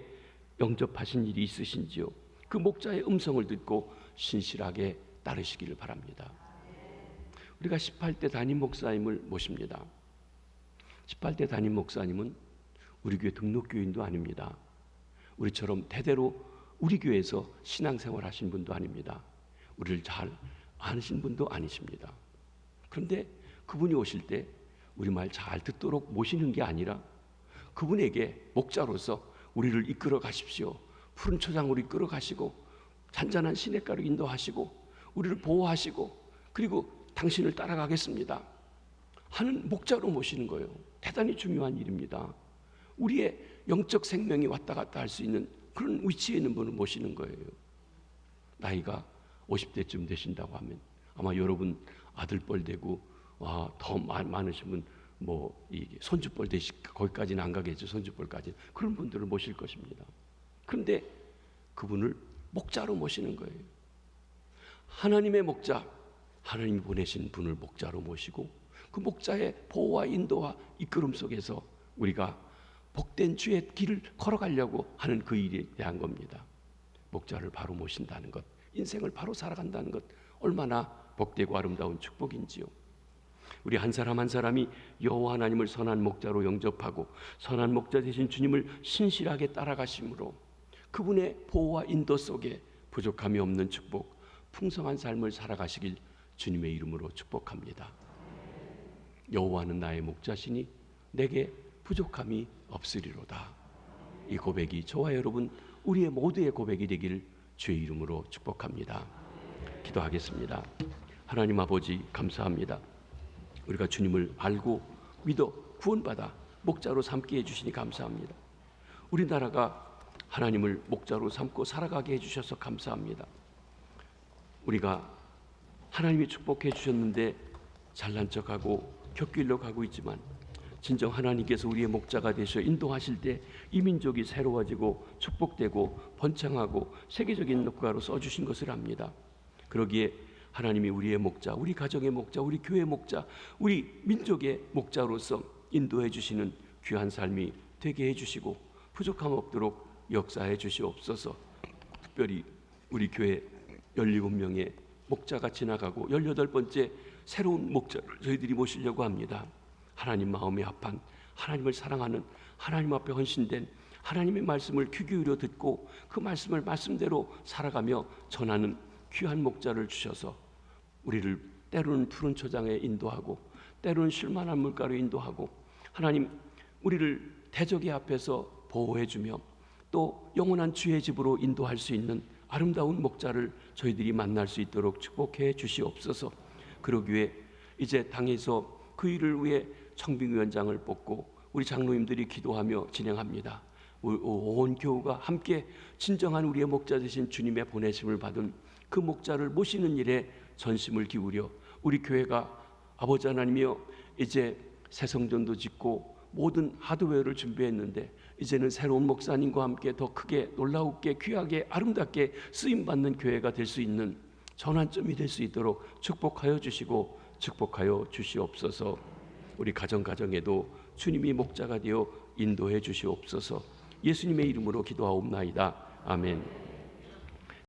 영접하신 일이 있으신지요? 그 목자의 음성을 듣고 신실하게 따르시기를 바랍니다. 우리가 18대 담임 목사님을 모십니다. 18대 담임 목사님은 우리 교회 등록교인도 아닙니다. 우리처럼 대대로 우리 교회에서 신앙생활 하신 분도 아닙니다. 우리를 잘 아신 분도 아니십니다. 그런데 그분이 오실 때 우리 말 잘 듣도록 모시는 게 아니라 그분에게 목자로서 우리를 이끌어 가십시오. 푸른 초장으로 이끌어 가시고 잔잔한 시냇가로 인도하시고 우리를 보호하시고 그리고 당신을 따라가겠습니다 하는 목자로 모시는 거예요. 대단히 중요한 일입니다. 우리의 영적 생명이 왔다 갔다 할 수 있는 그런 위치에 있는 분을 모시는 거예요. 나이가 50대쯤 되신다고 하면 아마 여러분 아들뻘 되고 더 많으신 분 이 손주뻘 되시 거기까지는 안 가겠죠. 손주뻘까지 그런 분들을 모실 것입니다. 그런데 그분을 목자로 모시는 거예요. 하나님의 목자, 하나님이 보내신 분을 목자로 모시고 그 목자의 보호와 인도와 이끌음 속에서 우리가 복된 주의 길을 걸어가려고 하는 그 일에 대한 겁니다. 목자를 바로 모신다는 것, 인생을 바로 살아간다는 것, 얼마나 복되고 아름다운 축복인지요. 우리 한 사람 한 사람이 여호와 하나님을 선한 목자로 영접하고 선한 목자 되신 주님을 신실하게 따라가심으로 그분의 보호와 인도 속에 부족함이 없는 축복, 풍성한 삶을 살아가시길 주님의 이름으로 축복합니다. 여호와는 나의 목자시니 내게 부족함이 없으리로다. 이 고백이 저와 여러분 우리의 모두의 고백이 되기를 주의 이름으로 축복합니다. 기도하겠습니다. 하나님 아버지, 감사합니다. 우리가 주님을 알고 믿어 구원받아 목자로 삼게 해주시니 감사합니다. 우리나라가 하나님을 목자로 삼고 살아가게 해주셔서 감사합니다. 우리가 하나님이 축복해 주셨는데 잘난 척하고 곁길로 가고 있지만 진정 하나님께서 우리의 목자가 되셔 인도하실 때 이 민족이 새로워지고 축복되고 번창하고 세계적인 국가로 써주신 것을 압니다. 그러기에 하나님이 우리의 목자, 우리 가정의 목자, 우리 교회의 목자, 우리 민족의 목자로서 인도해 주시는 귀한 삶이 되게 해주시고 부족함 없도록 역사해 주시옵소서. 특별히 우리 교회 17명의 목자가 지나가고 18번째 새로운 목자를 저희들이 모시려고 합니다. 하나님 마음에 합한, 하나님을 사랑하는, 하나님 앞에 헌신된 하나님의 말씀을 귀 기울여 듣고 그 말씀을 말씀대로 살아가며 전하는 귀한 목자를 주셔서 우리를 때로는 푸른 초장에 인도하고 때로는 쉴만한 물가로 인도하고 하나님 우리를 대적의 앞에서 보호해주며 또 영원한 주의 집으로 인도할 수 있는 아름다운 목자를 저희들이 만날 수 있도록 축복해 주시옵소서. 그러기 위해 이제 당에서 그 일을 위해 청빙위원장을 뽑고 우리 장로님들이 기도하며 진행합니다. 온 교우가 함께 진정한 우리의 목자 되신 주님의 보내심을 받은 그 목자를 모시는 일에 전심을 기울여 우리 교회가 아버지 하나님이여 이제 새 성전도 짓고 모든 하드웨어를 준비했는데 이제는 새로운 목사님과 함께 더 크게 놀라우게 귀하게 아름답게 쓰임받는 교회가 될 수 있는 전환점이 될 수 있도록 축복하여 주시고 축복하여 주시옵소서. 우리 가정에도 주님이 목자가 되어 인도해 주시옵소서. 예수님의 이름으로 기도하옵나이다. 아멘.